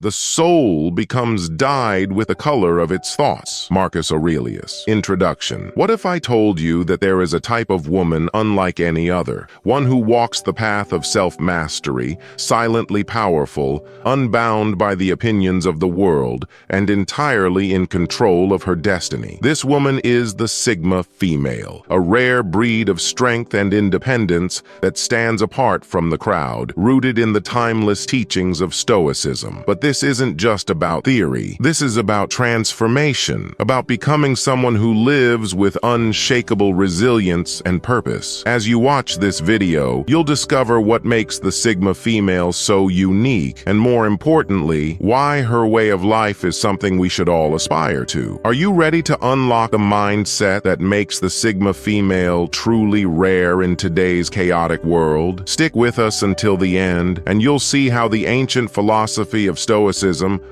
The soul becomes dyed with the color of its thoughts. Marcus Aurelius. Introduction. What if I told you that there is a type of woman unlike any other, one who walks the path of self-mastery, silently powerful, unbound by the opinions of the world, and entirely in control of her destiny? This woman is the Sigma female, a rare breed of strength and independence that stands apart from the crowd, rooted in the timeless teachings of Stoicism. But this isn't just about theory. This is about transformation, about becoming someone who lives with unshakable resilience and purpose. As you watch this video, you'll discover what makes the Sigma female so unique, and more importantly, why her way of life is something we should all aspire to. Are you ready to unlock the mindset that makes the Sigma female truly rare in today's chaotic world? Stick with us until the end, and you'll see how the ancient philosophy of Stoicism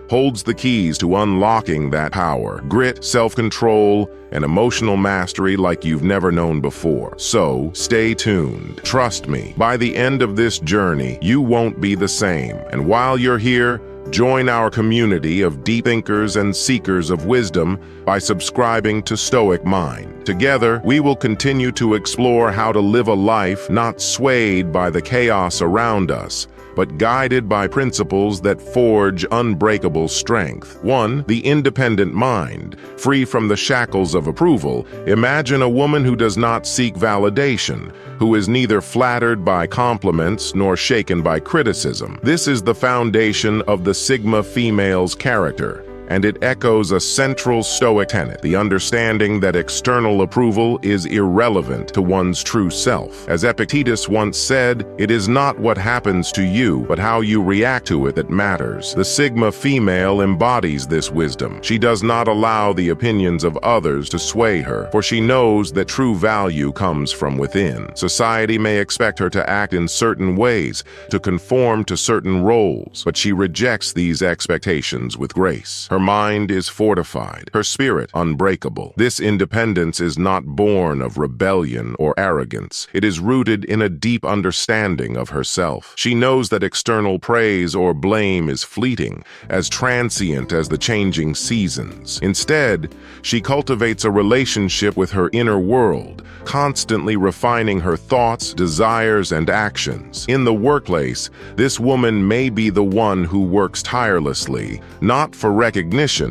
holds the keys to unlocking that power, grit, self-control, and emotional mastery like you've never known before. So, stay tuned. Trust me, by the end of this journey, you won't be the same. And while you're here, join our community of deep thinkers and seekers of wisdom by subscribing to Stoic Mind. Together, we will continue to explore how to live a life not swayed by the chaos around us, but guided by principles that forge unbreakable strength. 1. The independent mind. Free from the shackles of approval, imagine a woman who does not seek validation, who is neither flattered by compliments nor shaken by criticism. This is the foundation of the Sigma female's character, and it echoes a central Stoic tenet, the understanding that external approval is irrelevant to one's true self. As Epictetus once said, it is not what happens to you, but how you react to it that matters. The Sigma female embodies this wisdom. She does not allow the opinions of others to sway her, for she knows that true value comes from within. Society may expect her to act in certain ways, to conform to certain roles, but she rejects these expectations with grace. Her mind is fortified, her spirit unbreakable. This independence is not born of rebellion or arrogance. It is rooted in a deep understanding of herself. She knows that external praise or blame is fleeting, as transient as the changing seasons. Instead, she cultivates a relationship with her inner world, constantly refining her thoughts, desires, and actions. In the workplace, this woman may be the one who works tirelessly, not for recognition,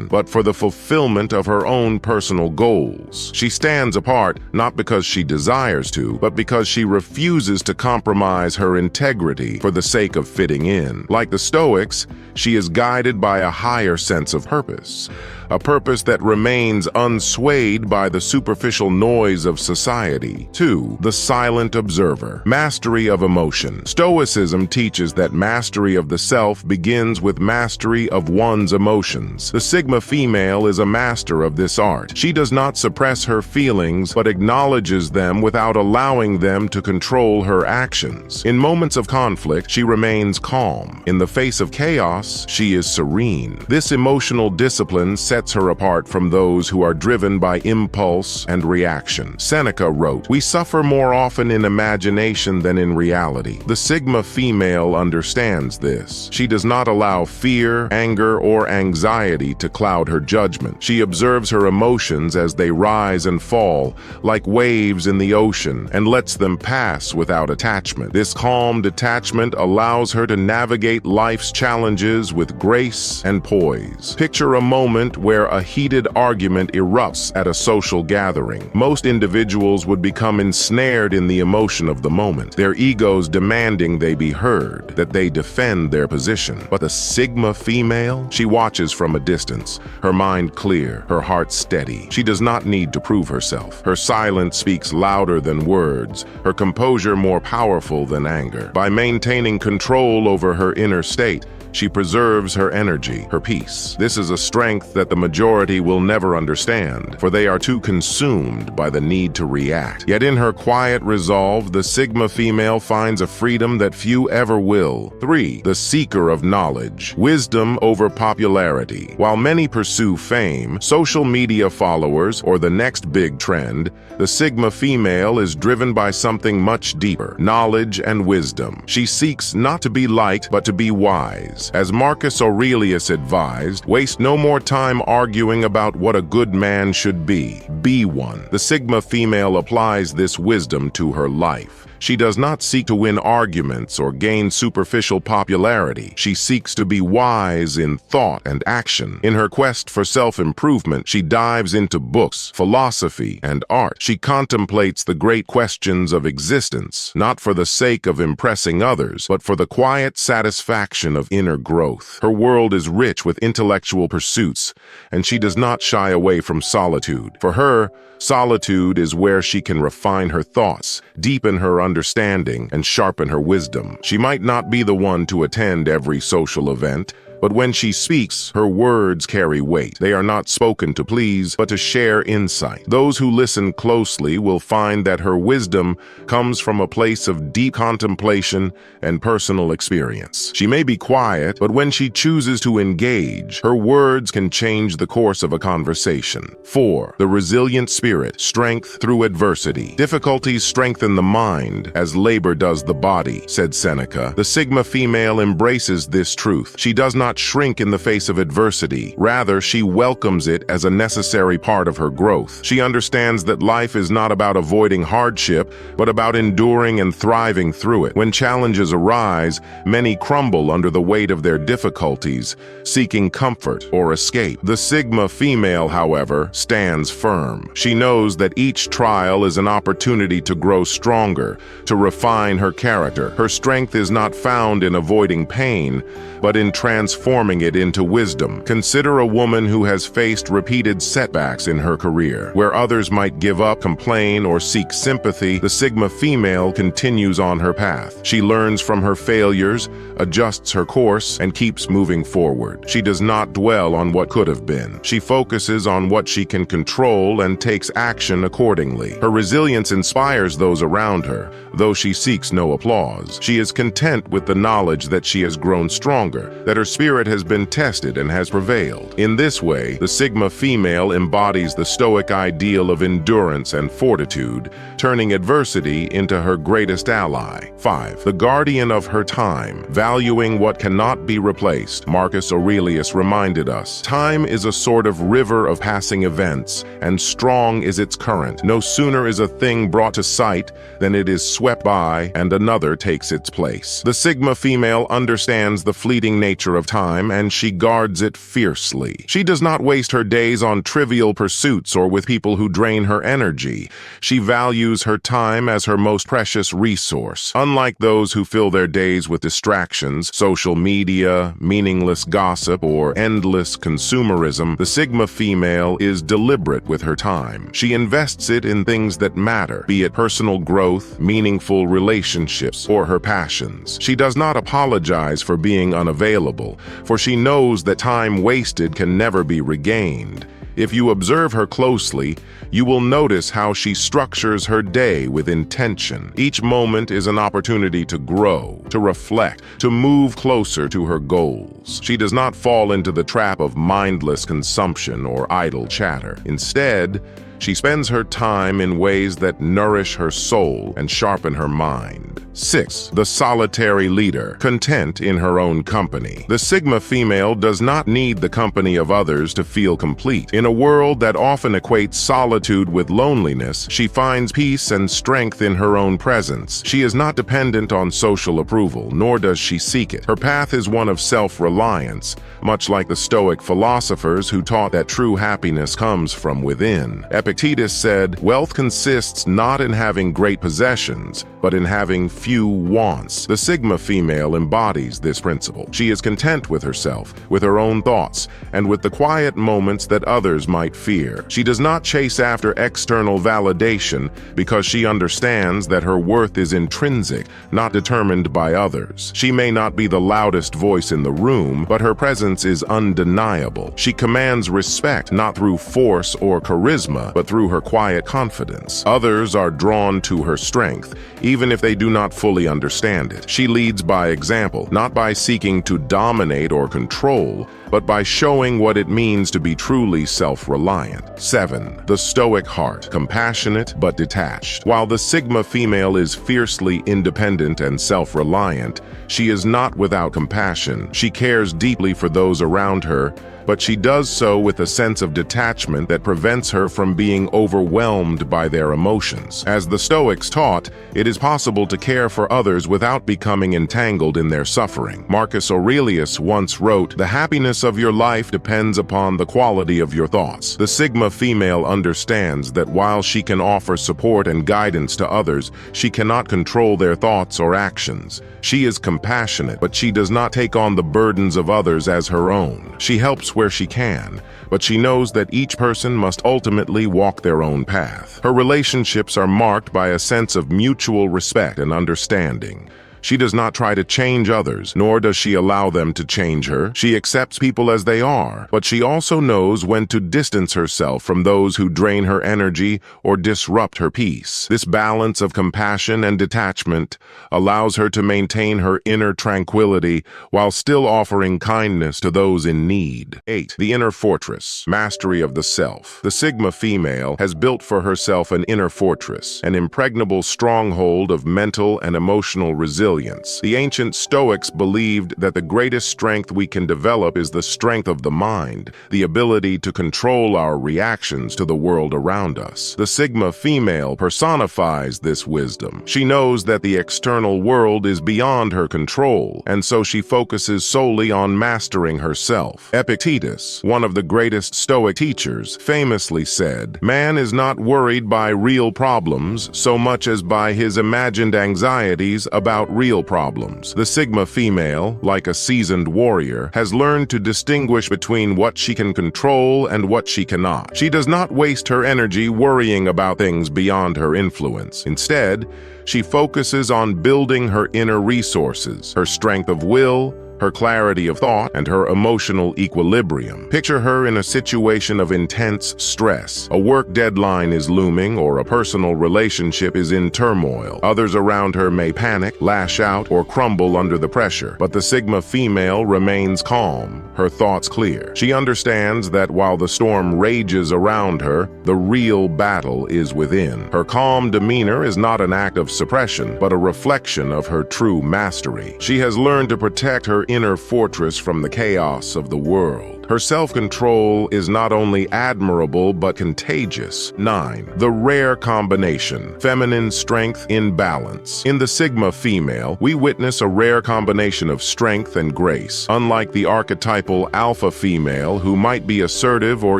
but for the fulfillment of her own personal goals. She stands apart not because she desires to, but because she refuses to compromise her integrity for the sake of fitting in. Like the Stoics, she is guided by a higher sense of purpose, a purpose that remains unswayed by the superficial noise of society. 2. The silent observer. Mastery of emotion. Stoicism teaches that mastery of the self begins with mastery of one's emotions. The Sigma female is a master of this art. She does not suppress her feelings, but acknowledges them without allowing them to control her actions. In moments of conflict, she remains calm. In the face of chaos, she is serene. This emotional discipline sets her apart from those who are driven by impulse and reaction. Seneca wrote, "We suffer more often in imagination than in reality." The Sigma female understands this. She does not allow fear, anger, or anxiety to cloud her judgment. She observes her emotions as they rise and fall, like waves in the ocean, and lets them pass without attachment. This calm detachment allows her to navigate life's challenges with grace and poise. Picture a moment where a heated argument erupts at a social gathering. Most individuals would become ensnared in the emotion of the moment, their egos demanding they be heard, that they defend their position. But the Sigma female, she watches from a distance, her mind clear, her heart steady. She does not need to prove herself. Her silence speaks louder than words, her composure more powerful than anger. By maintaining control over her inner state, she preserves her energy, her peace. This is a strength that the majority will never understand, for they are too consumed by the need to react. Yet in her quiet resolve, the Sigma female finds a freedom that few ever will. 3. The seeker of knowledge. Wisdom over popularity. While many pursue fame, social media followers, or the next big trend, the Sigma female is driven by something much deeper: knowledge and wisdom. She seeks not to be liked, but to be wise. says, as Marcus Aurelius advised, waste no more time arguing about what a good man should be. Be one. The Sigma female applies this wisdom to her life. She does not seek to win arguments or gain superficial popularity. She seeks to be wise in thought and action. In her quest for self-improvement, she dives into books, philosophy, and art. She contemplates the great questions of existence, not for the sake of impressing others, but for the quiet satisfaction of inner growth. Her world is rich with intellectual pursuits, and she does not shy away from solitude. For her, solitude is where she can refine her thoughts, deepen her understanding, and sharpen her wisdom. She might not be the one to attend every social event, but when she speaks, her words carry weight. They are not spoken to please, but to share insight. Those who listen closely will find that her wisdom comes from a place of deep contemplation and personal experience. She may be quiet, but when she chooses to engage, her words can change the course of a conversation. 4. The resilient spirit, strength through adversity. Difficulties strengthen the mind as labor does the body, said Seneca. The Sigma female embraces this truth. She does not shrink in the face of adversity. Rather, she welcomes it as a necessary part of her growth. She understands that life is not about avoiding hardship, but about enduring and thriving through it. When challenges arise, many crumble under the weight of their difficulties, seeking comfort or escape. The Sigma female, however, stands firm. She knows that each trial is an opportunity to grow stronger, to refine her character. Her strength is not found in avoiding pain, but in transforming it into wisdom. Consider a woman who has faced repeated setbacks in her career. Where others might give up, complain, or seek sympathy, the Sigma female continues on her path. She learns from her failures, adjusts her course, and keeps moving forward. She does not dwell on what could have been. She focuses on what she can control and takes action accordingly. Her resilience inspires those around her, though she seeks no applause. She is content with the knowledge that she has grown stronger, that her spirit has been tested and has prevailed. In this way, the Sigma female embodies the Stoic ideal of endurance and fortitude, turning adversity into her greatest ally. 5. The guardian of her time, valuing what cannot be replaced. Marcus Aurelius reminded us, time is a sort of river of passing events, and strong is its current. No sooner is a thing brought to sight than it is swept by and another takes its place. The Sigma female understands the fleeting nature of time, and she guards it fiercely. She does not waste her days on trivial pursuits or with people who drain her energy. She values her time as her most precious resource. Unlike those who fill their days with distractions, social media, meaningless gossip, or endless consumerism, the Sigma female is deliberate with her time. She invests it in things that matter, be it personal growth, meaningful relationships, or her passions. She does not apologize for being unavailable, for she knows that time wasted can never be regained. If you observe her closely, you will notice how she structures her day with intention. Each moment is an opportunity to grow, to reflect, to move closer to her goals. She does not fall into the trap of mindless consumption or idle chatter. Instead, she spends her time in ways that nourish her soul and sharpen her mind. 6. The solitary leader, content in her own company. The Sigma female does not need the company of others to feel complete. In a world that often equates solitude with loneliness, she finds peace and strength in her own presence. She is not dependent on social approval, nor does she seek it. Her path is one of self-reliance, much like the Stoic philosophers who taught that true happiness comes from within. Epictetus said, "Wealth consists not in having great possessions, but in having few wants." The Sigma female embodies this principle. She is content with herself, with her own thoughts, and with the quiet moments that others might fear. She does not chase after external validation because she understands that her worth is intrinsic, not determined by others. She may not be the loudest voice in the room, but her presence is undeniable. She commands respect not through force or charisma, but through her quiet confidence. Others are drawn to her strength, even if they do not fully understand it. She leads by example, not by seeking to dominate or control, but by showing what it means to be truly self-reliant. 7. The Stoic heart, compassionate but detached. While the Sigma female is fiercely independent and self-reliant, she is not without compassion. She cares deeply for those around her, but she does so with a sense of detachment that prevents her from being overwhelmed by their emotions. As the Stoics taught, it is possible to care for others without becoming entangled in their suffering. Marcus Aurelius once wrote, "The happiness of your life depends upon the quality of your thoughts." The Sigma female understands that while she can offer support and guidance to others, she cannot control their thoughts or actions. She is compassionate, but she does not take on the burdens of others as her own. She helps where she can, but she knows that each person must ultimately walk their own path. Her relationships are marked by a sense of mutual respect and understanding. She does not try to change others, nor does she allow them to change her. She accepts people as they are, but she also knows when to distance herself from those who drain her energy or disrupt her peace. This balance of compassion and detachment allows her to maintain her inner tranquility while still offering kindness to those in need. 8. The inner fortress, mastery of the self. The Sigma female has built for herself an inner fortress, an impregnable stronghold of mental and emotional resilience. The ancient Stoics believed that the greatest strength we can develop is the strength of the mind, the ability to control our reactions to the world around us. The Sigma female personifies this wisdom. She knows that the external world is beyond her control, and so she focuses solely on mastering herself. Epictetus, one of the greatest Stoic teachers, famously said, "Man is not worried by real problems so much as by his imagined anxieties about real problems." The Sigma female, like a seasoned warrior, has learned to distinguish between what she can control and what she cannot. She does not waste her energy worrying about things beyond her influence. Instead, she focuses on building her inner resources, her strength of will, her clarity of thought, and her emotional equilibrium. Picture her in a situation of intense stress. A work deadline is looming, or a personal relationship is in turmoil. Others around her may panic, lash out, or crumble under the pressure, but the Sigma female remains calm, her thoughts clear. She understands that while the storm rages around her, the real battle is within. Her calm demeanor is not an act of suppression, but a reflection of her true mastery. She has learned to protect her inner fortress from the chaos of the world. Her self-control is not only admirable but contagious. 9. The rare combination, feminine strength in balance. In the Sigma female, we witness a rare combination of strength and grace. Unlike the archetypal alpha female, who might be assertive or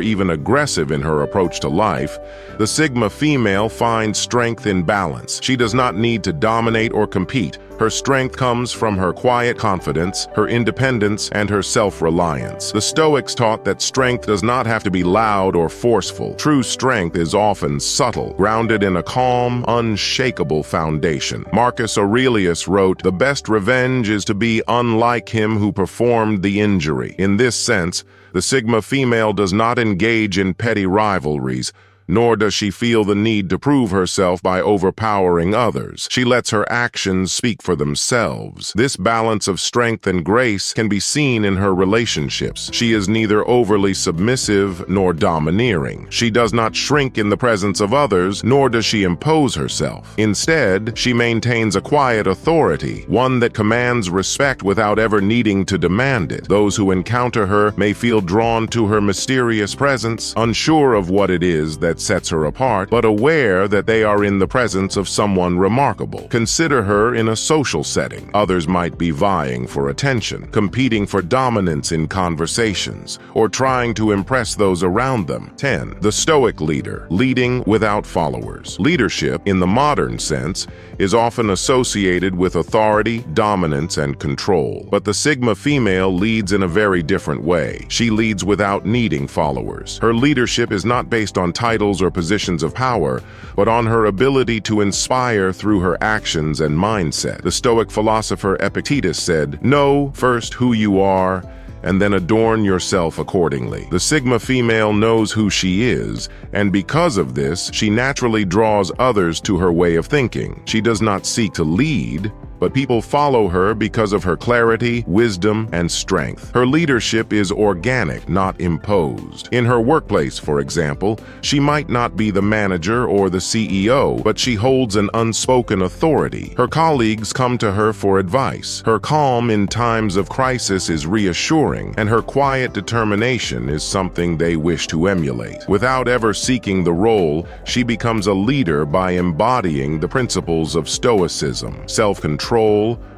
even aggressive in her approach to life, the Sigma female finds strength in balance. She does not need to dominate or compete. Her strength comes from her quiet confidence, her independence, and her self-reliance. The Stoics taught that strength does not have to be loud or forceful. True strength is often subtle, grounded in a calm, unshakable foundation. Marcus Aurelius wrote, "The best revenge is to be unlike him who performed the injury." In this sense, the Sigma female does not engage in petty rivalries, nor does she feel the need to prove herself by overpowering others. She lets her actions speak for themselves. This balance of strength and grace can be seen in her relationships. She is neither overly submissive nor domineering. She does not shrink in the presence of others, nor does she impose herself. Instead, she maintains a quiet authority, one that commands respect without ever needing to demand it. Those who encounter her may feel drawn to her mysterious presence, unsure of what it is that sets her apart, but aware that they are in the presence of someone remarkable. Consider her in a social setting. Others might be vying for attention, competing for dominance in conversations, or trying to impress those around them. 10. The Stoic leader, leading without followers. Leadership, in the modern sense, is often associated with authority, dominance, and control. But the Sigma female leads in a very different way. She leads without needing followers. Her leadership is not based on titles or positions of power, but on her ability to inspire through her actions and mindset. The Stoic philosopher Epictetus said, "Know first who you are, and then adorn yourself accordingly. The Sigma female knows who she is, and because of this, she naturally draws others to her way of thinking. She does not seek to lead, but people follow her because of her clarity, wisdom, and strength. Her leadership is organic, not imposed. In her workplace, for example, she might not be the manager or the CEO, but she holds an unspoken authority. Her colleagues come to her for advice. Her calm in times of crisis is reassuring, and her quiet determination is something they wish to emulate. Without ever seeking the role, she becomes a leader by embodying the principles of Stoicism, self-control,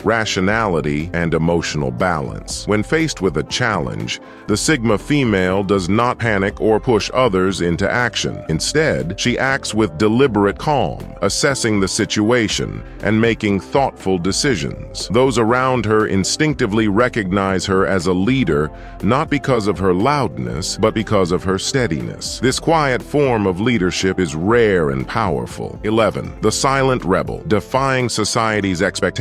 rationality, and emotional balance. When faced with a challenge, the Sigma female does not panic or push others into action. Instead, she acts with deliberate calm, assessing the situation and making thoughtful decisions. Those around her instinctively recognize her as a leader, not because of her loudness, but because of her steadiness. This quiet form of leadership is rare and powerful. 11. The silent rebel, defying society's expectations.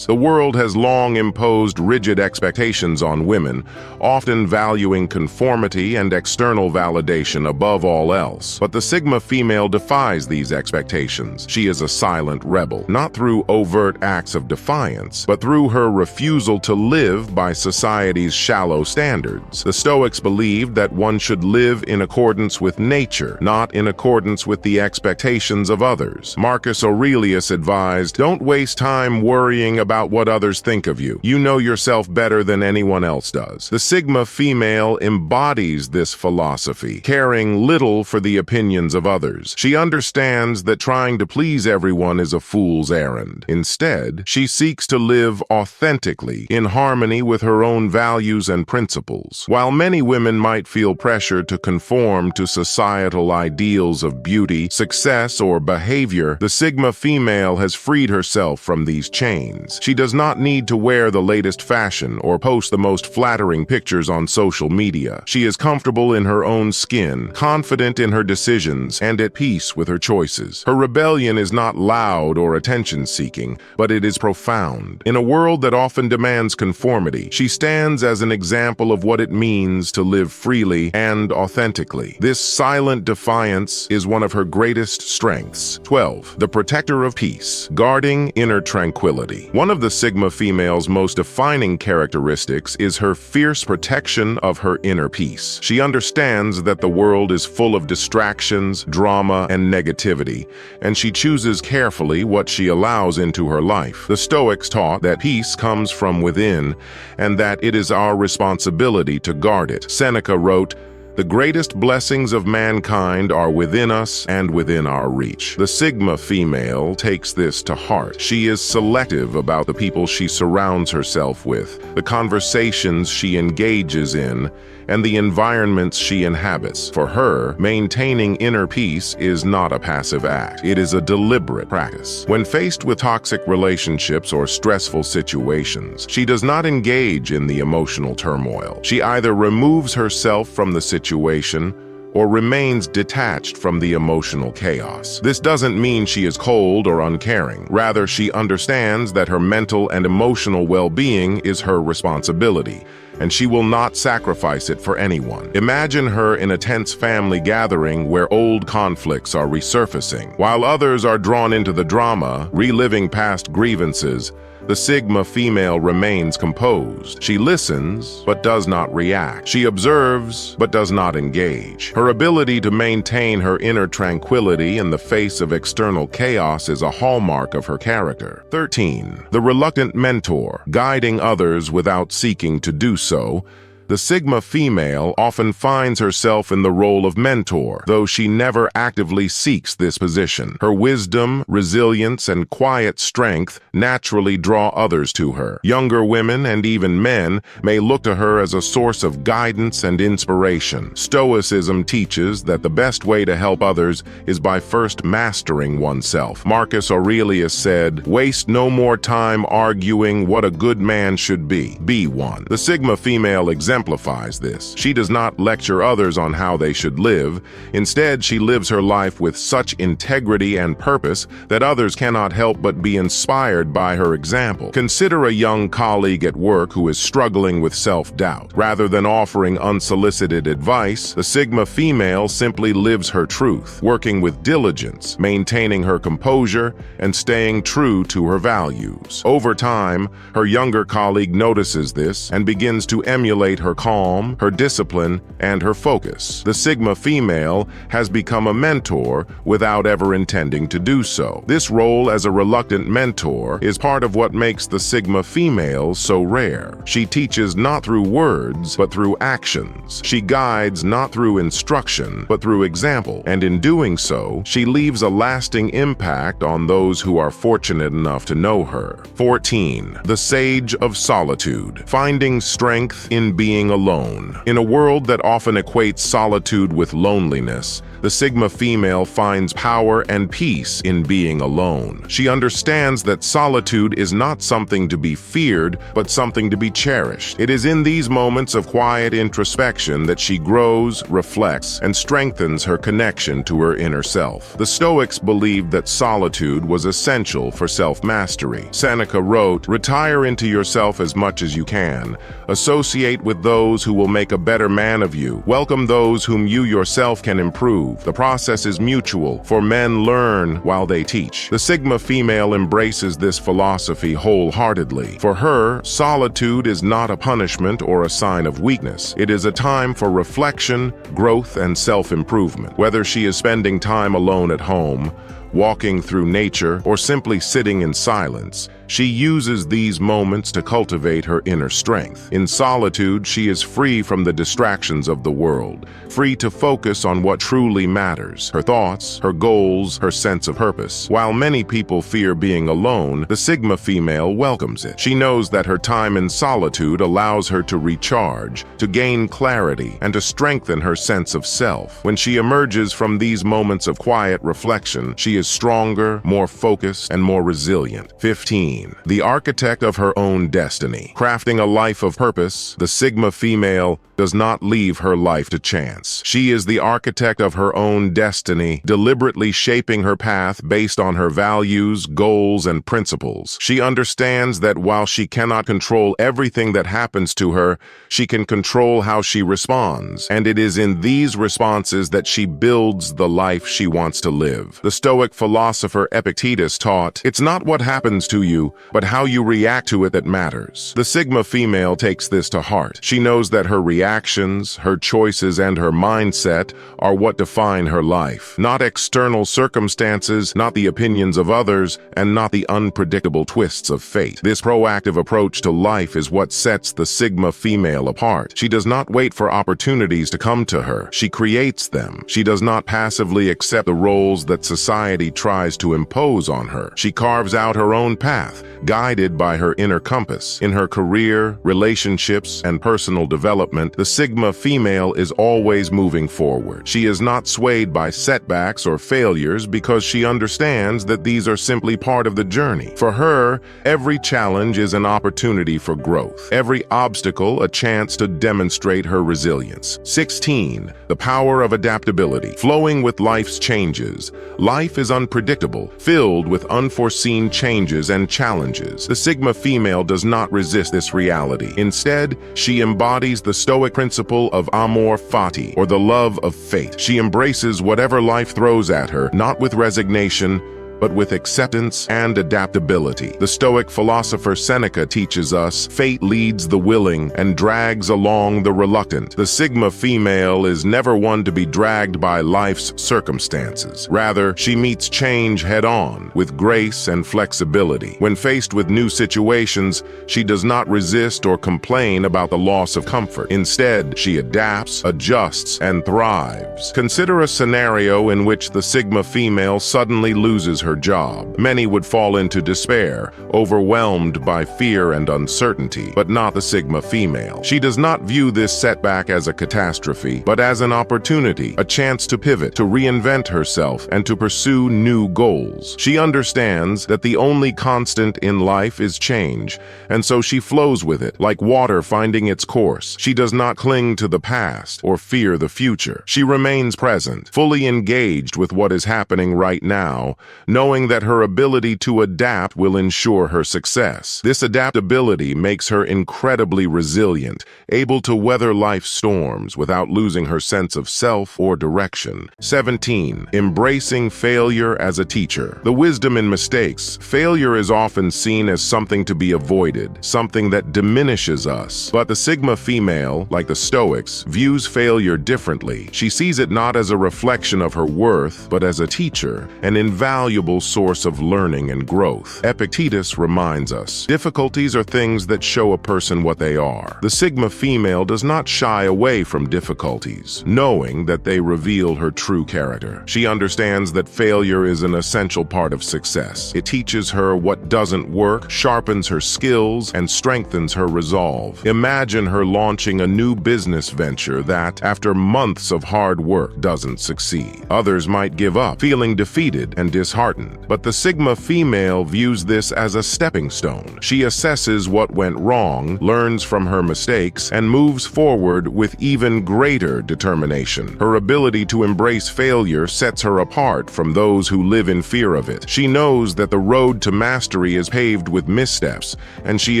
The world has long imposed rigid expectations on women, often valuing conformity and external validation above all else. But the Sigma female defies these expectations. She is a silent rebel, not through overt acts of defiance, but through her refusal to live by society's shallow standards. The Stoics believed that one should live in accordance with nature, not in accordance with the expectations of others. Marcus Aurelius advised, "Don't waste time worrying about what others think of you. You know yourself better than anyone else does." The Sigma female embodies this philosophy, caring little for the opinions of others. She understands that trying to please everyone is a fool's errand. Instead, she seeks to live authentically, in harmony with her own values and principles. While many women might feel pressure to conform to societal ideals of beauty, success, or behavior, the Sigma female has freed herself from these chains. She does not need to wear the latest fashion or post the most flattering pictures on social media. She is comfortable in her own skin, confident in her decisions, and at peace with her choices. Her rebellion is not loud or attention-seeking, but it is profound. In a world that often demands conformity, she stands as an example of what it means to live freely and authentically. This silent defiance is one of her greatest strengths. 12. The protector of peace, guarding inner tranquility. One of the Sigma female's most defining characteristics is her fierce protection of her inner peace. She understands that the world is full of distractions, drama, and negativity, and she chooses carefully what she allows into her life. The Stoics taught that peace comes from within, and that it is our responsibility to guard it. Seneca wrote, "The greatest blessings of mankind are within us and within our reach." The Sigma female takes this to heart. She is selective about the people she surrounds herself with, the conversations she engages in, and the environments she inhabits. For her, maintaining inner peace is not a passive act. It is a deliberate practice. When faced with toxic relationships or stressful situations, she does not engage in the emotional turmoil. She either removes herself from the situation or remains detached from the emotional chaos. This doesn't mean she is cold or uncaring. Rather, she understands that her mental and emotional well-being is her responsibility, and she will not sacrifice it for anyone. Imagine her in a tense family gathering where old conflicts are resurfacing. While others are drawn into the drama, reliving past grievances, the Sigma female remains composed. She listens, but does not react. She observes, but does not engage. Her ability to maintain her inner tranquility in the face of external chaos is a hallmark of her character. 13. The reluctant mentor, guiding others without seeking to do so. The Sigma female often finds herself in the role of mentor, though she never actively seeks this position. Her wisdom, resilience, and quiet strength naturally draw others to her. Younger women and even men may look to her as a source of guidance and inspiration. Stoicism teaches that the best way to help others is by first mastering oneself. Marcus Aurelius said, "Waste no more time arguing what a good man should be. Be one." The Sigma female exemplifies exemplifies this. She does not lecture others on how they should live. Instead, she lives her life with such integrity and purpose that others cannot help but be inspired by her example. Consider a young colleague at work who is struggling with self-doubt. Rather than offering unsolicited advice, the Sigma female simply lives her truth, working with diligence, maintaining her composure, and staying true to her values. Over time, her younger colleague notices this and begins to emulate her calm, her discipline, and her focus. The Sigma female has become a mentor without ever intending to do so. This role as a reluctant mentor is part of what makes the Sigma female so rare. She teaches not through words, but through actions. She guides not through instruction, but through example. And in doing so, she leaves a lasting impact on those who are fortunate enough to know her. 14. The Sage of Solitude. Finding strength in being alone. In a world that often equates solitude with loneliness, the Sigma female finds power and peace in being alone. She understands that solitude is not something to be feared, but something to be cherished. It is in these moments of quiet introspection that she grows, reflects, and strengthens her connection to her inner self. The Stoics believed that solitude was essential for self-mastery. Seneca wrote, "Retire into yourself as much as you can. Associate with those who will make a better man of you. Welcome those whom you yourself can improve. The process is mutual, for men learn while they teach." The Sigma female embraces this philosophy wholeheartedly. For her, solitude is not a punishment or a sign of weakness. It is a time for reflection, growth, and self-improvement. Whether she is spending time alone at home, walking through nature, or simply sitting in silence, she uses these moments to cultivate her inner strength. In solitude, she is free from the distractions of the world, free to focus on what truly matters: her thoughts, her goals, her sense of purpose. While many people fear being alone, the Sigma female welcomes it. She knows that her time in solitude allows her to recharge, to gain clarity, and to strengthen her sense of self. When she emerges from these moments of quiet reflection, she is stronger, more focused, and more resilient. 15. The architect of her own destiny. Crafting a life of purpose, the Sigma female does not leave her life to chance. She is the architect of her own destiny, deliberately shaping her path based on her values, goals, and principles. She understands that while she cannot control everything that happens to her, she can control how she responds, and it is in these responses that she builds the life she wants to live. The Stoic philosopher Epictetus taught, "It's not what happens to you, but how you react to it that matters." The Sigma female takes this to heart. She knows that her reactions, her choices, and her mindset are what define her life. Not external circumstances, not the opinions of others, and not the unpredictable twists of fate. This proactive approach to life is what sets the Sigma female apart. She does not wait for opportunities to come to her. She creates them. She does not passively accept the roles that society tries to impose on her. She carves out her own path, guided by her inner compass. In her career, relationships, and personal development, the Sigma female is always moving forward. She is not swayed by setbacks or failures because she understands that these are simply part of the journey. For her, every challenge is an opportunity for growth. Every obstacle a chance to demonstrate her resilience. 16. The power of adaptability. Flowing with life's changes. Life is unpredictable, filled with unforeseen changes and challenges. The Sigma female does not resist this reality. Instead, she embodies the Stoic principle of amor fati, or the love of fate. She embraces whatever life throws at her, not with resignation, but with acceptance and adaptability. The Stoic philosopher Seneca teaches us, "Fate leads the willing and drags along the reluctant." The Sigma female is never one to be dragged by life's circumstances. Rather, she meets change head-on, with grace and flexibility. When faced with new situations, she does not resist or complain about the loss of comfort. Instead, she adapts, adjusts, and thrives. Consider a scenario in which the Sigma female suddenly loses her job. Many would fall into despair, overwhelmed by fear and uncertainty, but not the Sigma female. She does not view this setback as a catastrophe, but as an opportunity, a chance to pivot, to reinvent herself, and to pursue new goals. She understands that the only constant in life is change, and so she flows with it, like water finding its course. She does not cling to the past or fear the future. She remains present, fully engaged with what is happening right now, knowing that her ability to adapt will ensure her success. This adaptability makes her incredibly resilient, able to weather life's storms without losing her sense of self or direction. 17. Embracing failure as a teacher. The wisdom in mistakes. Failure is often seen as something to be avoided, something that diminishes us. But the Sigma female, like the Stoics, views failure differently. She sees it not as a reflection of her worth, but as a teacher, an invaluable source of learning and growth. Epictetus reminds us, difficulties are things that show a person what they are. The Sigma female does not shy away from difficulties, knowing that they reveal her true character. She understands that failure is an essential part of success. It teaches her what doesn't work, sharpens her skills, and strengthens her resolve. Imagine her launching a new business venture that, after months of hard work, doesn't succeed. Others might give up, feeling defeated and disheartened. But the Sigma female views this as a stepping stone. She assesses what went wrong, learns from her mistakes, and moves forward with even greater determination. Her ability to embrace failure sets her apart from those who live in fear of it. She knows that the road to mastery is paved with missteps, and she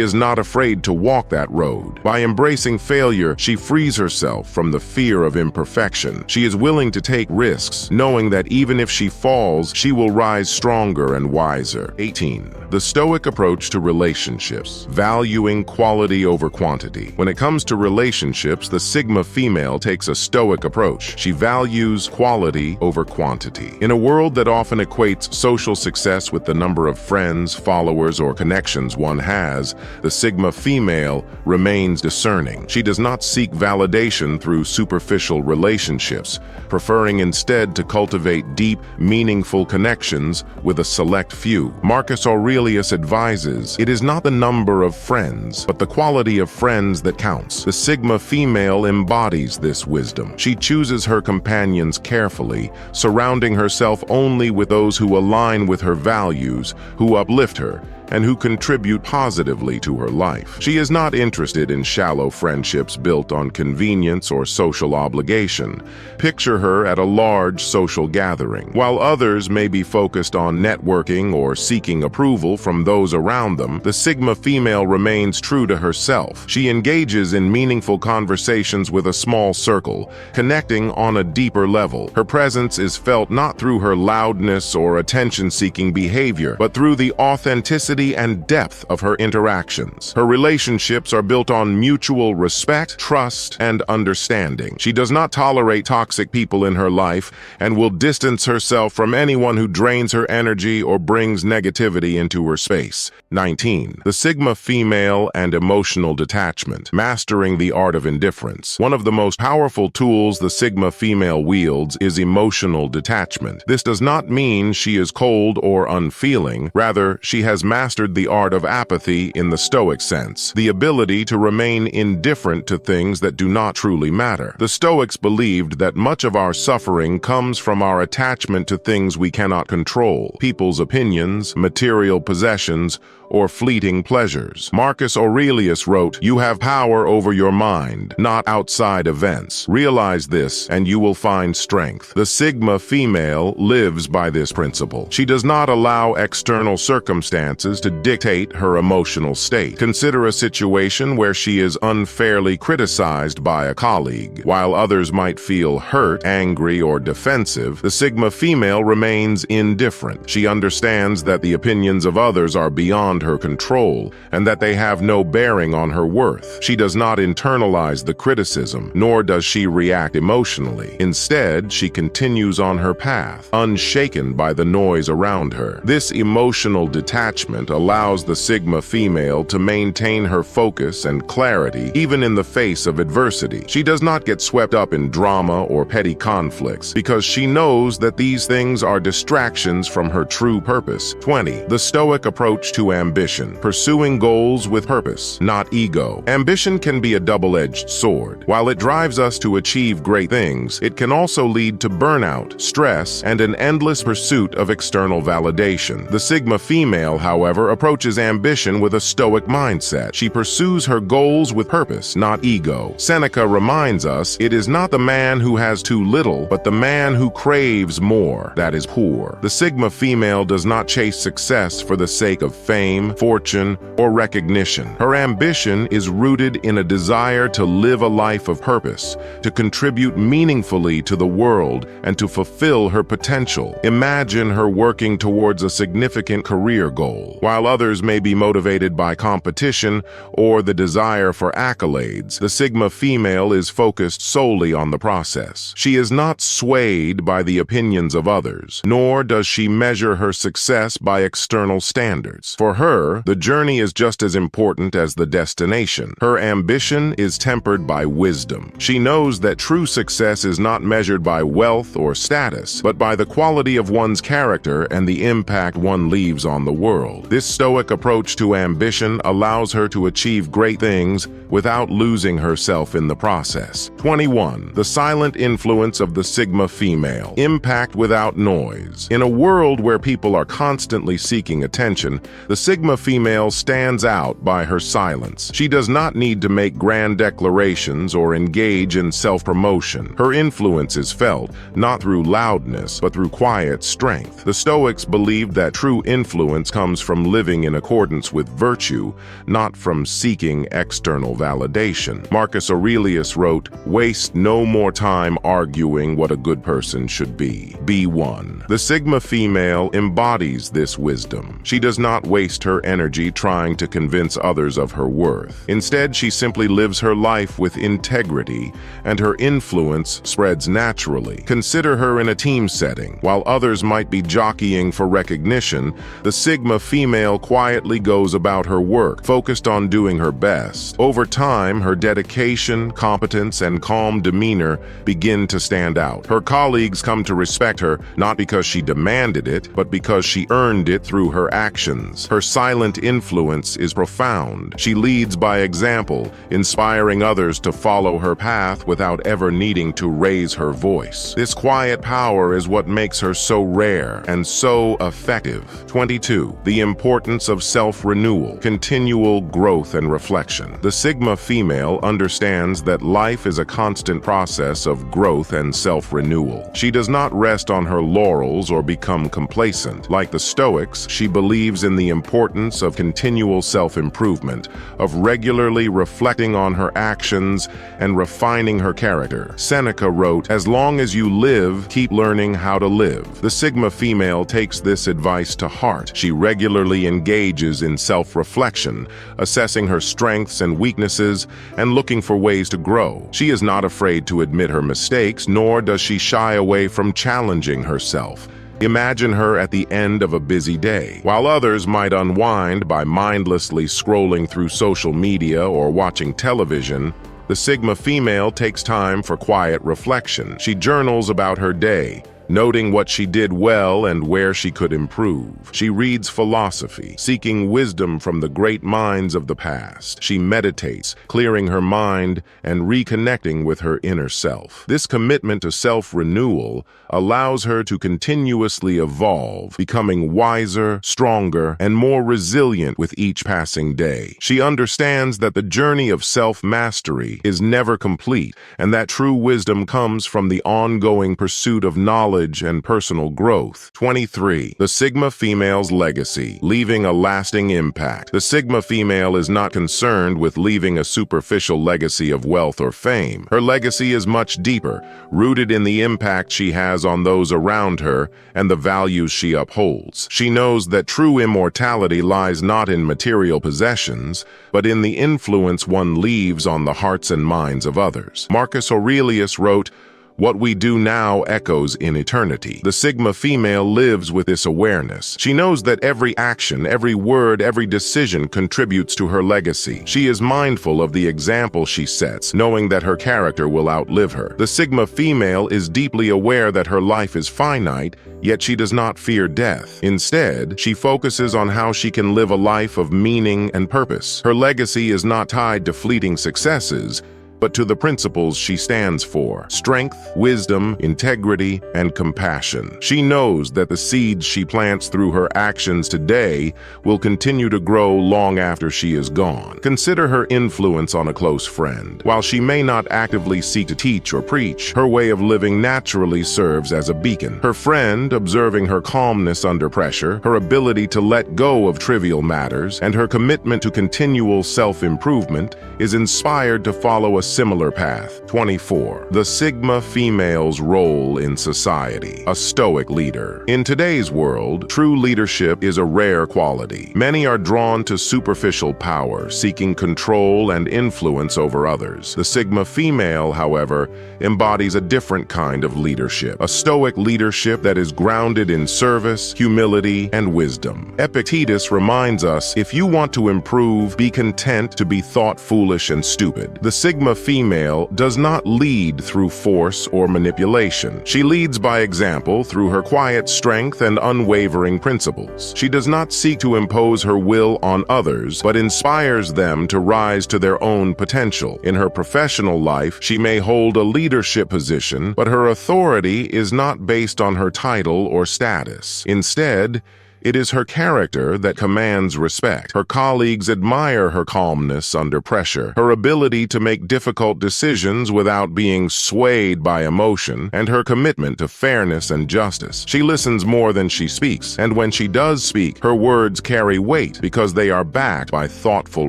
is not afraid to walk that road. By embracing failure, she frees herself from the fear of imperfection. She is willing to take risks, knowing that even if she falls, she will rise stronger and wiser. 18. The Stoic approach to relationships, valuing quality over quantity. When it comes to relationships, the Sigma female takes a Stoic approach. She values quality over quantity. In a world that often equates social success with the number of friends, followers, or connections one has, the Sigma female remains discerning. She does not seek validation through superficial relationships, preferring instead to cultivate deep, meaningful connections with a select few. Marcus Aurelius advises, it is not the number of friends, but the quality of friends that counts. The Sigma female embodies this wisdom. She chooses her companions carefully, surrounding herself only with those who align with her values, who uplift her, and who contribute positively to her life. She is not interested in shallow friendships built on convenience or social obligation. Picture her at a large social gathering. While others may be focused on networking or seeking approval from those around them, the Sigma female remains true to herself. She engages in meaningful conversations with a small circle, connecting on a deeper level. Her presence is felt not through her loudness or attention-seeking behavior, but through the authenticity and depth of her interactions. Her relationships are built on mutual respect, trust, and understanding. She does not tolerate toxic people in her life and will distance herself from anyone who drains her energy or brings negativity into her space. 19. The Sigma female and emotional detachment, mastering the art of indifference. One of the most powerful tools the Sigma female wields is emotional detachment. This does not mean she is cold or unfeeling. Rather, she has mastered the art of apathy in the Stoic sense, the ability to remain indifferent to things that do not truly matter. The Stoics believed that much of our suffering comes from our attachment to things we cannot control, people's opinions, material possessions, or fleeting pleasures. Marcus Aurelius wrote, "You have power over your mind, not outside events. Realize this, and you will find strength." The Sigma female lives by this principle. She does not allow external circumstances to dictate her emotional state. Consider a situation where she is unfairly criticized by a colleague. While others might feel hurt, angry, or defensive, the Sigma female remains indifferent. She understands that the opinions of others are beyond her control and that they have no bearing on her worth. She does not internalize the criticism, nor does she react emotionally. Instead, she continues on her path, unshaken by the noise around her. This emotional detachment Detachment allows the Sigma female to maintain her focus and clarity even in the face of adversity. She does not get swept up in drama or petty conflicts because she knows that these things are distractions from her true purpose. 20. The Stoic approach to ambition. Pursuing goals with purpose, not ego. Ambition can be a double-edged sword. While it drives us to achieve great things, it can also lead to burnout, stress, and an endless pursuit of external validation. The Sigma female, however, approaches ambition with a Stoic mindset. She pursues her goals with purpose, not ego. Seneca reminds us, it is not the man who has too little, but the man who craves more that is poor. The Sigma female does not chase success for the sake of fame, fortune, or recognition. Her ambition is rooted in a desire to live a life of purpose, to contribute meaningfully to the world, and to fulfill her potential. Imagine her working towards a significant career goal. While others may be motivated by competition or the desire for accolades, the Sigma female is focused solely on the process. She is not swayed by the opinions of others, nor does she measure her success by external standards. For her, the journey is just as important as the destination. Her ambition is tempered by wisdom. She knows that true success is not measured by wealth or status, but by the quality of one's character and the impact one leaves on the world. This Stoic approach to ambition allows her to achieve great things without losing herself in the process. 21. The silent influence of the Sigma female. Impact without noise. In a world where people are constantly seeking attention, the Sigma female stands out by her silence. She does not need to make grand declarations or engage in self-promotion. Her influence is felt, not through loudness, but through quiet strength. The Stoics believed that true influence comes from living in accordance with virtue, not from seeking external validation. Marcus Aurelius wrote, "Waste no more time arguing what a good person should be. Be one." The Sigma female embodies this wisdom. She does not waste her energy trying to convince others of her worth. Instead, she simply lives her life with integrity, and her influence spreads naturally. Consider her in a team setting. While others might be jockeying for recognition, the Sigma female quietly goes about her work, focused on doing her best. Over time, her dedication, competence, and calm demeanor begin to stand out. Her colleagues come to respect her not because she demanded it, but because she earned it through her actions. Her silent influence is profound. She leads by example, inspiring others to follow her path without ever needing to raise her voice. This quiet power is what makes her so rare and so effective. 22. The importance of self-renewal, continual growth and reflection. The Sigma female understands that life is a constant process of growth and self-renewal. She does not rest on her laurels or become complacent. Like the Stoics, she believes in the importance of continual self-improvement, of regularly reflecting on her actions and refining her character. Seneca wrote, "As long as you live, keep learning how to live." The Sigma female takes this advice to heart. She regularly engages in self-reflection, assessing her strengths and weaknesses and looking for ways to grow. She is not afraid to admit her mistakes, nor does she shy away from challenging herself. Imagine her at the end of a busy day. While others might unwind by mindlessly scrolling through social media or watching television, the Sigma female takes time for quiet reflection. She journals about her day, noting what she did well and where she could improve. She reads philosophy, seeking wisdom from the great minds of the past. She meditates, clearing her mind and reconnecting with her inner self. This commitment to self-renewal allows her to continuously evolve, becoming wiser, stronger, and more resilient with each passing day. She understands that the journey of self-mastery is never complete, and that true wisdom comes from the ongoing pursuit of knowledge and personal growth. 23. The Sigma female's legacy, leaving a lasting impact. The Sigma female is not concerned with leaving a superficial legacy of wealth or fame. Her legacy is much deeper, rooted in the impact she has on those around her and the values she upholds. She knows that true immortality lies not in material possessions, but in the influence one leaves on the hearts and minds of others. Marcus Aurelius wrote, What we do now echoes in eternity. The Sigma female lives with this awareness. She knows that every action, every word, every decision contributes to her legacy. She is mindful of the example she sets, knowing that her character will outlive her. The Sigma female is deeply aware that her life is finite, yet she does not fear death. Instead, she focuses on how she can live a life of meaning and purpose. Her legacy is not tied to fleeting successes, but to the principles she stands for: strength, wisdom, integrity, and compassion. She knows that the seeds she plants through her actions today will continue to grow long after she is gone. Consider her influence on a close friend. While she may not actively seek to teach or preach, her way of living naturally serves as a beacon. Her friend, observing her calmness under pressure, her ability to let go of trivial matters, and her commitment to continual self-improvement, is inspired to follow a similar path. 24. The Sigma female's role in society. A Stoic leader. In today's world, true leadership is a rare quality. Many are drawn to superficial power, seeking control and influence over others. The Sigma female, however, embodies a different kind of leadership. A Stoic leadership that is grounded in service, humility, and wisdom. Epictetus reminds us, if you want to improve, be content to be thought foolish and stupid. The Sigma female does not lead through force or manipulation. She leads by example through her quiet strength and unwavering principles. She does not seek to impose her will on others, but inspires them to rise to their own potential. In her professional life, she may hold a leadership position, but her authority is not based on her title or status. Instead, it is her character that commands respect. Her colleagues admire her calmness under pressure, her ability to make difficult decisions without being swayed by emotion, and her commitment to fairness and justice. She listens more than she speaks, and when she does speak, her words carry weight because they are backed by thoughtful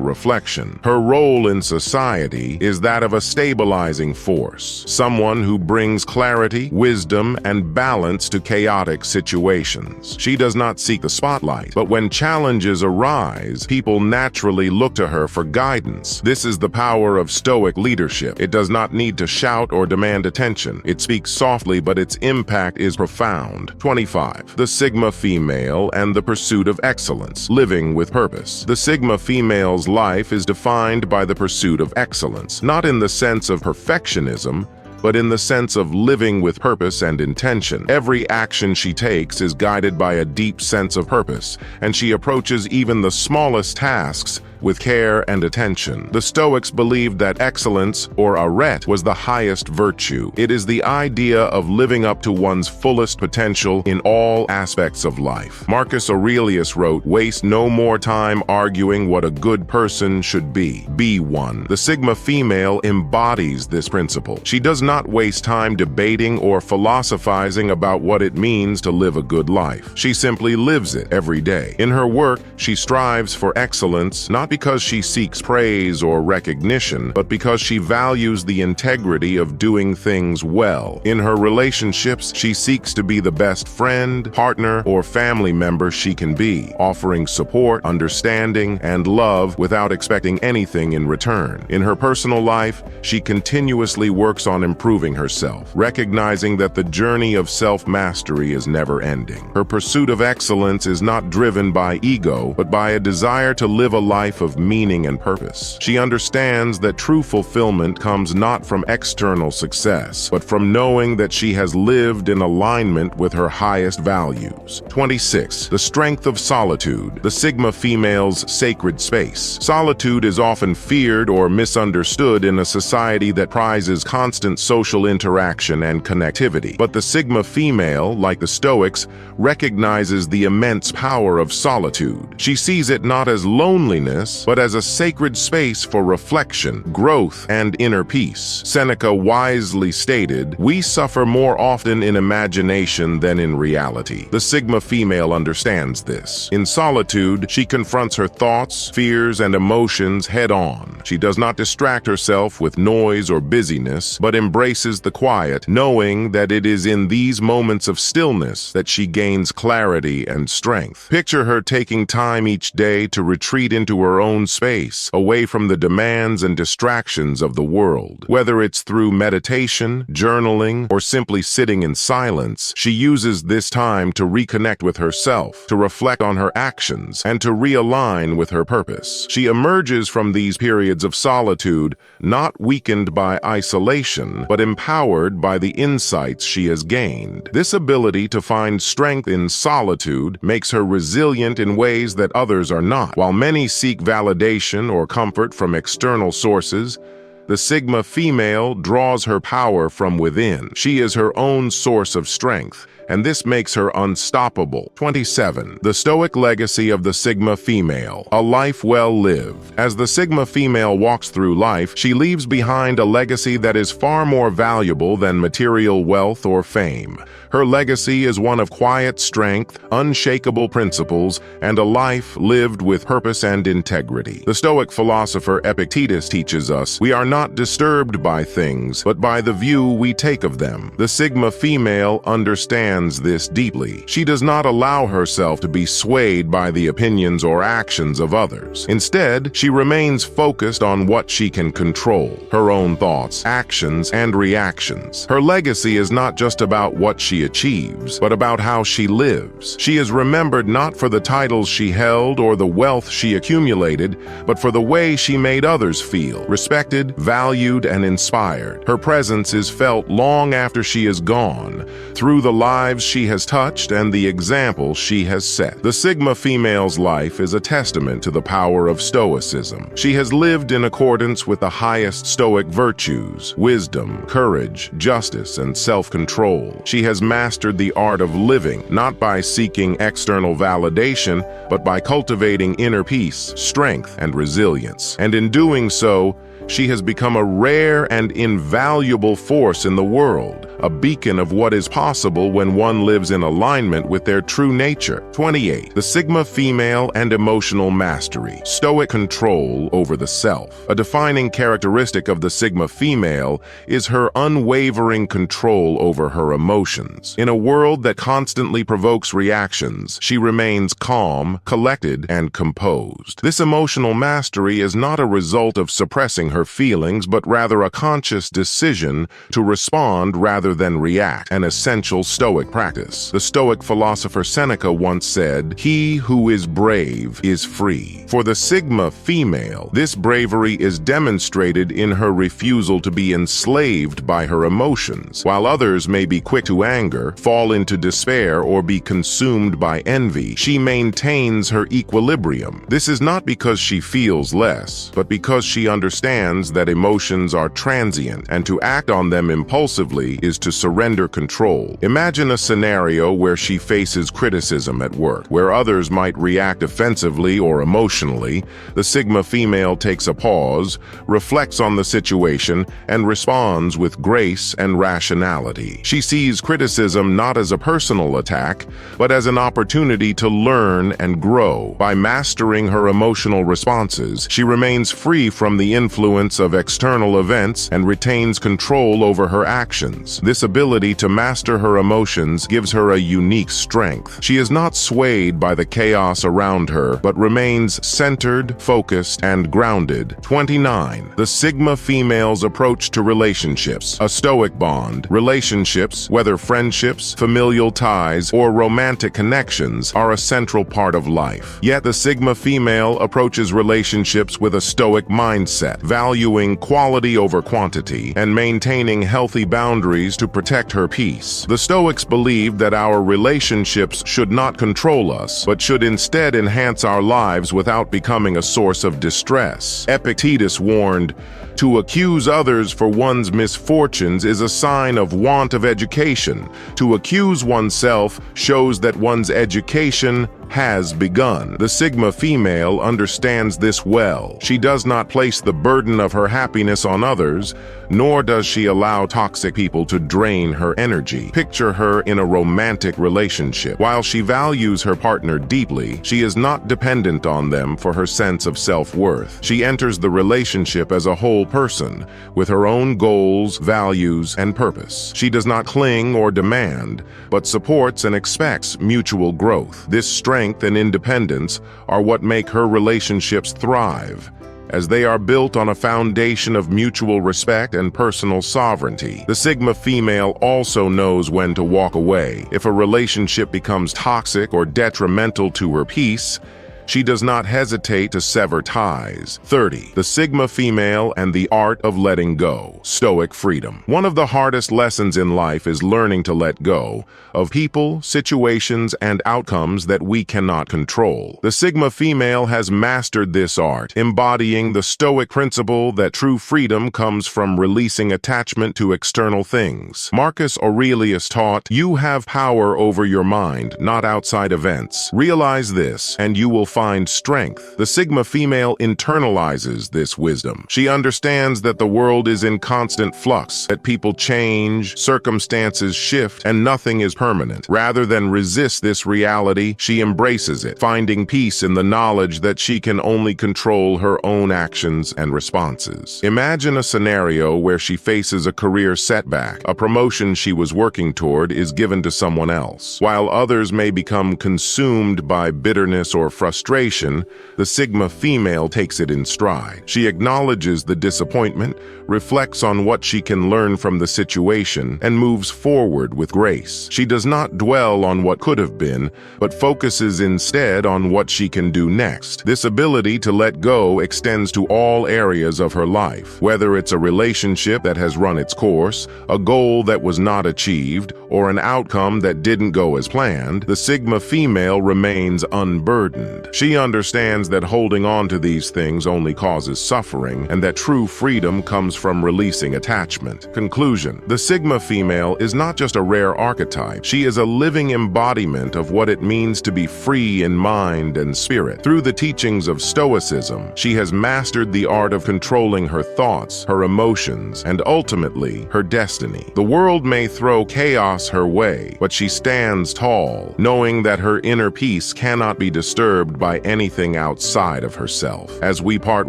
reflection. Her role in society is that of a stabilizing force, someone who brings clarity, wisdom, and balance to chaotic situations. She does not seek the spotlight, but when challenges arise, people naturally look to her for guidance. This is the power of Stoic leadership. It does not need to shout or demand attention. It speaks softly, but its impact is profound. 25. The Sigma female and the pursuit of excellence. Living with purpose. The Sigma female's life is defined by the pursuit of excellence, not in the sense of perfectionism, but in the sense of living with purpose and intention. Every action she takes is guided by a deep sense of purpose, and she approaches even the smallest tasks with care and attention. The Stoics believed that excellence, or arete, was the highest virtue. It is the idea of living up to one's fullest potential in all aspects of life. Marcus Aurelius wrote, "Waste no more time arguing what a good person should be. Be one." The Sigma female embodies this principle. She does not waste time debating or philosophizing about what it means to live a good life. She simply lives it every day. In her work, she strives for excellence, not because she seeks praise or recognition, but because she values the integrity of doing things well. In her relationships, she seeks to be the best friend, partner, or family member she can be, offering support, understanding, and love without expecting anything in return. In her personal life, she continuously works on improving herself, recognizing that the journey of self-mastery is never ending. Her pursuit of excellence is not driven by ego, but by a desire to live a life of meaning and purpose. She understands that true fulfillment comes not from external success, but from knowing that she has lived in alignment with her highest values. 26. The strength of solitude. The Sigma female's sacred space. Solitude is often feared or misunderstood in a society that prizes constant social interaction and connectivity. But the Sigma female, like the Stoics, recognizes the immense power of solitude. She sees it not as loneliness, but as a sacred space for reflection, growth, and inner peace. Seneca wisely stated, "We suffer more often in imagination than in reality." The Sigma female understands this. In solitude, she confronts her thoughts, fears, and emotions head-on. She does not distract herself with noise or busyness, but embraces the quiet, knowing that it is in these moments of stillness that she gains clarity and strength. Picture her taking time each day to retreat into her her own space, away from the demands and distractions of the world. Whether it's through meditation, journaling, or simply sitting in silence, she uses this time to reconnect with herself, to reflect on her actions, and to realign with her purpose. She emerges from these periods of solitude not weakened by isolation, but empowered by the insights she has gained. This ability to find strength in solitude makes her resilient in ways that others are not. While many seek validation or comfort from external sources, the Sigma female draws her power from within. She is her own source of strength, and this makes her unstoppable. 27. The Stoic legacy of the Sigma female. A life well lived. As the Sigma female walks through life, she leaves behind a legacy that is far more valuable than material wealth or fame. Her legacy is one of quiet strength, unshakable principles, and a life lived with purpose and integrity. The Stoic philosopher Epictetus teaches us, we are not disturbed by things, but by the view we take of them. The Sigma female understands this deeply. She does not allow herself to be swayed by the opinions or actions of others. Instead, she remains focused on what she can control, her own thoughts, actions, and reactions. Her legacy is not just about what she achieves, but about how she lives. She is remembered not for the titles she held or the wealth she accumulated, but for the way she made others feel, respected, valued, and inspired. Her presence is felt long after she is gone, through the lives she has touched and the example she has set. The Sigma female's life is a testament to the power of Stoicism. She has lived in accordance with the highest Stoic virtues: wisdom, courage, justice, and self-control. She has mastered the art of living, not by seeking external validation, but by cultivating inner peace, strength, and resilience. And in doing so, she has become a rare and invaluable force in the world, a beacon of what is possible when one lives in alignment with their true nature. 28. The Sigma female and emotional mastery. Stoic control over the self. A defining characteristic of the Sigma female is her unwavering control over her emotions. In a world that constantly provokes reactions, she remains calm, collected, and composed. This emotional mastery is not a result of suppressing her feelings, but rather a conscious decision to respond rather than react, an essential Stoic practice. The Stoic philosopher Seneca once said, "He who is brave is free." For the Sigma female, this bravery is demonstrated in her refusal to be enslaved by her emotions. While others may be quick to anger, fall into despair, or be consumed by envy, she maintains her equilibrium. This is not because she feels less, but because she understands that emotions are transient, and to act on them impulsively is to surrender control. Imagine a scenario where she faces criticism at work, where others might react offensively or emotionally. The Sigma female takes a pause, reflects on the situation, and responds with grace and rationality. She sees criticism not as a personal attack, but as an opportunity to learn and grow. By mastering her emotional responses, she remains free from the influence of external events and retains control over her actions. This ability to master her emotions gives her a unique strength. She is not swayed by the chaos around her, but remains centered, focused, and grounded. 29. The Sigma female's approach to relationships. A Stoic bond. Relationships, whether friendships, familial ties, or romantic connections, are a central part of life. Yet the Sigma female approaches relationships with a Stoic mindset, valuing quality over quantity and maintaining healthy boundaries to protect her peace. The Stoics believe that our relationships should not control us, but should instead enhance our lives without becoming a source of distress. Epictetus warned, "To accuse others for one's misfortunes is a sign of want of education. To accuse oneself shows that one's education has begun." The Sigma female understands this well. She does not place the burden of her happiness on others, nor does she allow toxic people to drain her energy. Picture her in a romantic relationship. While she values her partner deeply, she is not dependent on them for her sense of self-worth. She enters the relationship as a whole person, with her own goals, values, and purpose. She does not cling or demand, but supports and expects mutual growth. This strength strength and independence are what make her relationships thrive, as they are built on a foundation of mutual respect and personal sovereignty. The Sigma female also knows when to walk away. If a relationship becomes toxic or detrimental to her peace, she does not hesitate to sever ties. 30. The Sigma female and the art of letting go. Stoic freedom. One of the hardest lessons in life is learning to let go of people, situations, and outcomes that we cannot control. The Sigma female has mastered this art, embodying the Stoic principle that true freedom comes from releasing attachment to external things. Marcus Aurelius taught, "You have power over your mind, not outside events. Realize this, and you will find strength." The Sigma female internalizes this wisdom. She understands that the world is in constant flux, that people change, circumstances shift, and nothing is permanent. Rather than resist this reality, she embraces it, finding peace in the knowledge that she can only control her own actions and responses. Imagine a scenario where she faces a career setback. A promotion she was working toward is given to someone else. While others may become consumed by bitterness or frustration, the Sigma female takes it in stride. She acknowledges the disappointment, reflects on what she can learn from the situation, and moves forward with grace. She does not dwell on what could have been, but focuses instead on what she can do next. This ability to let go extends to all areas of her life, whether it's a relationship that has run its course, a goal that was not achieved, or an outcome that didn't go as planned. The Sigma female remains unburdened. She understands that holding on to these things only causes suffering, and that true freedom comes from releasing attachment. Conclusion: the Sigma female is not just a rare archetype. She is a living embodiment of what it means to be free in mind and spirit. Through the teachings of Stoicism, she has mastered the art of controlling her thoughts, her emotions, and ultimately, her destiny. The world may throw chaos her way, but she stands tall, knowing that her inner peace cannot be disturbed by anything outside of herself. As we part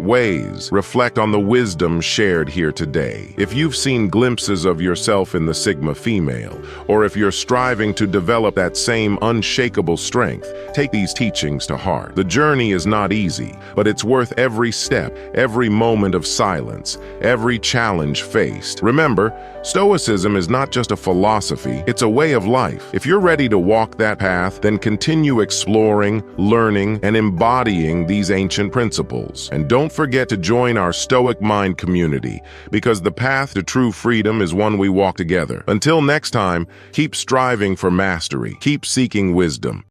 ways, reflect on the wisdom shared here today. If you've seen glimpses of yourself in the Sigma female, or if you're striving to develop that same unshakable strength, take these teachings to heart. The journey is not easy, but it's worth every step, every moment of silence, every challenge faced. Remember, Stoicism is not just a philosophy, it's a way of life. If you're ready to walk that path, then continue exploring, learning, and embodying these ancient principles. And don't forget to join our Stoic Mind community, because the path to true freedom is one we walk together. Until next time, keep striving for mastery, keep seeking wisdom,